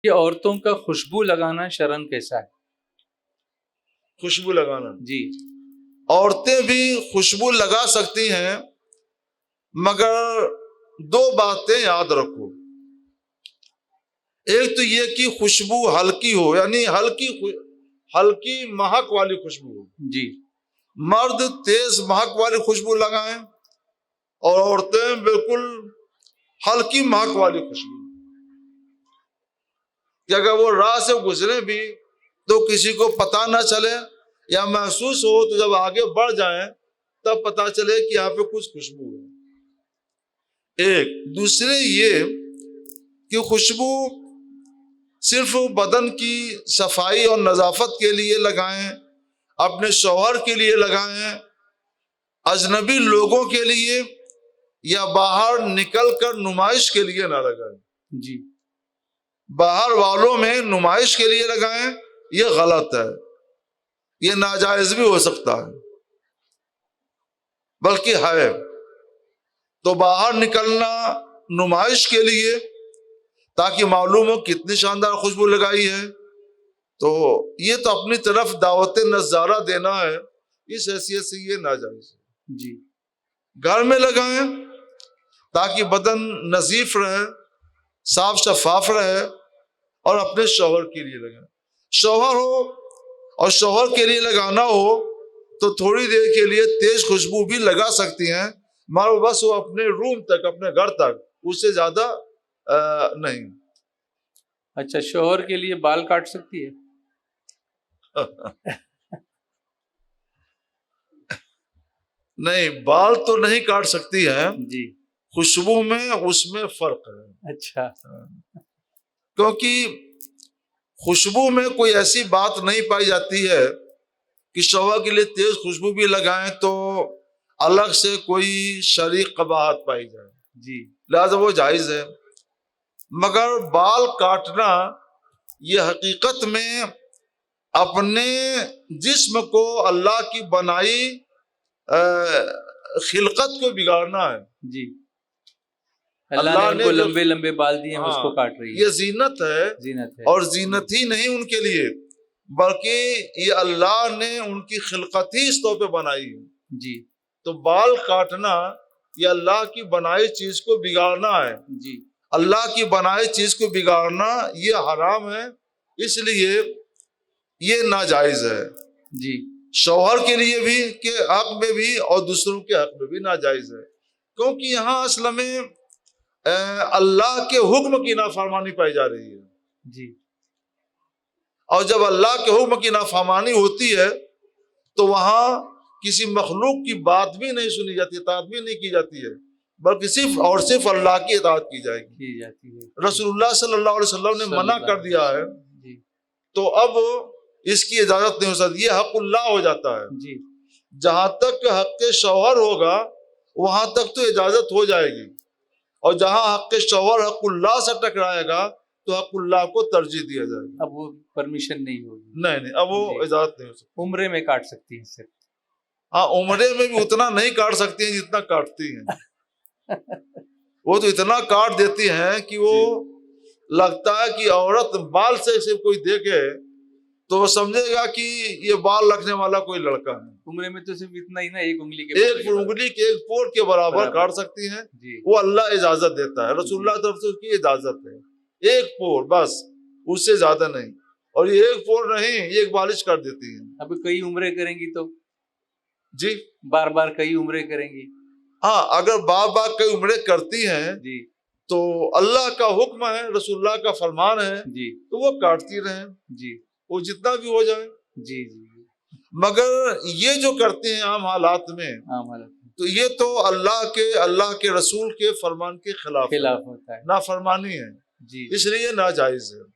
कि औरतों का खुशबू लगाना शरन कैसा है? खुशबू लगाना जी। औरतें भी खुशबू लगा सकती हैं, मगर दो बातें याद रखो। एक तो ये कि खुशबू हल्की हो, यानी हल्की महक वाली खुशबू हो। जी। मर्द तेज महक वाली खुशबू लगाएं और औरतें बिल्कुल हल्की महक वाली खुशबू, कि अगर वो राह से गुजरे भी तो किसी को पता ना चले, या महसूस हो तो जब आगे बढ़ जाएं तब पता चले कि यहाँ पे कुछ खुशबू है। एक दूसरे ये कि खुशबू सिर्फ बदन की सफाई और नजाफत के लिए लगाएं, अपने शौहर के लिए लगाएं, अजनबी लोगों के लिए या बाहर निकलकर नुमाइश के लिए ना लगाएं। जी। बाहर वालों में नुमाइश के लिए लगाएं, ये गलत है, ये नाजायज भी हो सकता है, बल्कि है। तो बाहर निकलना नुमाइश के लिए, ताकि मालूम हो कितनी शानदार खुशबू लगाई है, तो ये तो अपनी तरफ दावत नजारा देना है, इस हैसियत से ये नाजायज है। जी। घर में लगाएं ताकि बदन नजीफ रहे, साफ शफाफ रहे, और अपने शौहर के लिए लगाएं। शौहर हो और शौहर के लिए लगाना हो तो थोड़ी देर के लिए तेज खुशबू भी लगा सकती हैं, मगर बस वो अपने रूम तक, अपने घर तक, उससे ज्यादा नहीं। अच्छा, शौहर के लिए बाल काट सकती है? नहीं, बाल तो नहीं काट सकती है जी। खुशबू में उसमें फर्क है। अच्छा। क्योंकि खुशबू में कोई ऐसी बात नहीं पाई जाती है कि शौहर के लिए तेज खुशबू भी लगाएं तो अलग से कोई शरई कबाहत पाई जाए। जी। लिहाजा वो जायज है। मगर बाल काटना ये हकीकत में अपने जिस्म को अल्लाह की बनाई खिलकत को बिगाड़ना है। जी। अल्लाह ने उनको लंबे लंबे बाल दिए हैं, उसको काट रही है। ये जीनत है, जीनत है। और जीनत ही नहीं उनके लिए, बल्कि ये अल्लाह ने उनकी खिलकत ही इस तौर पे बनाई है। जी। तो बाल काटना ये अल्लाह की बनाई चीज को बिगाड़ना है। जी। अल्लाह की बनाई चीज को बिगाड़ना ये हराम है, इसलिए ये नाजायज है। जी। शौहर के लिए भी के हक में भी और दूसरों के हक में भी नाजायज है, क्योंकि यहाँ असल में अल्लाह के हुक्म की नाफरमानी पाई जा रही है। जी। और जब अल्लाह के हुक्म की नाफरमानी होती है तो वहां किसी मखलूक की बात भी नहीं सुनी जाती, इताअत भी नहीं की जाती है, बल्कि सिर्फ और सिर्फ अल्लाह की इताअत की जाती है। रसूलुल्लाह सल्लल्लाहु अलैहि वसल्लम ने मना कर दिया है, तो अब इसकी इजाजत नहीं हो सकती, ये हक़ुल्लाह हो जाता है। जी। जहां तक हक शौहर होगा वहां तक तो इजाजत हो जाएगी, और जहां हक शौहर हक़ुल्लाह से टकराएगा तो हक़ुल्लाह को तरजीह दिया जाएगा। अब वो परमिशन नहीं होगी। नहीं, अब वो इजाजत नहीं हो सकती। उम्रे में काट सकती है सिर्फ। हाँ, उम्रे में भी उतना नहीं काट सकती हैं जितना काटती हैं। वो तो इतना काट देती हैं कि वो लगता है कि औरत बाल से सिर्फ कोई देखे तो वो समझेगा कि ये बाल रखने वाला कोई लड़का है। उम्रे में तो सिर्फ इतना ही ना, एक उंगली के एक पोर के बराबर काट सकती हैं। वो अल्लाह इजाजत देता है, रसूलुल्लाह की तरफ से उसकी इजाजत है, एक पोर बस, उससे ज्यादा नहीं। और ये एक पोर नहीं, ये एक बालिश कर देती है। अब कई उम्रे करेंगी तो जी, बार बार कई उम्रे करेंगी। हाँ, अगर बार बार कई उम्रे करती हैं जी, तो अल्लाह का हुक्म है, रसूलुल्लाह का फरमान है जी, तो वो काटती रहें जी, वो जितना भी हो जाए। जी जी। मगर ये जो करते हैं आम हालात में, तो ये तो अल्लाह के रसूल के फरमान के खिलाफ होता है, नाफरमानी है जी, इसलिए नाजायज है।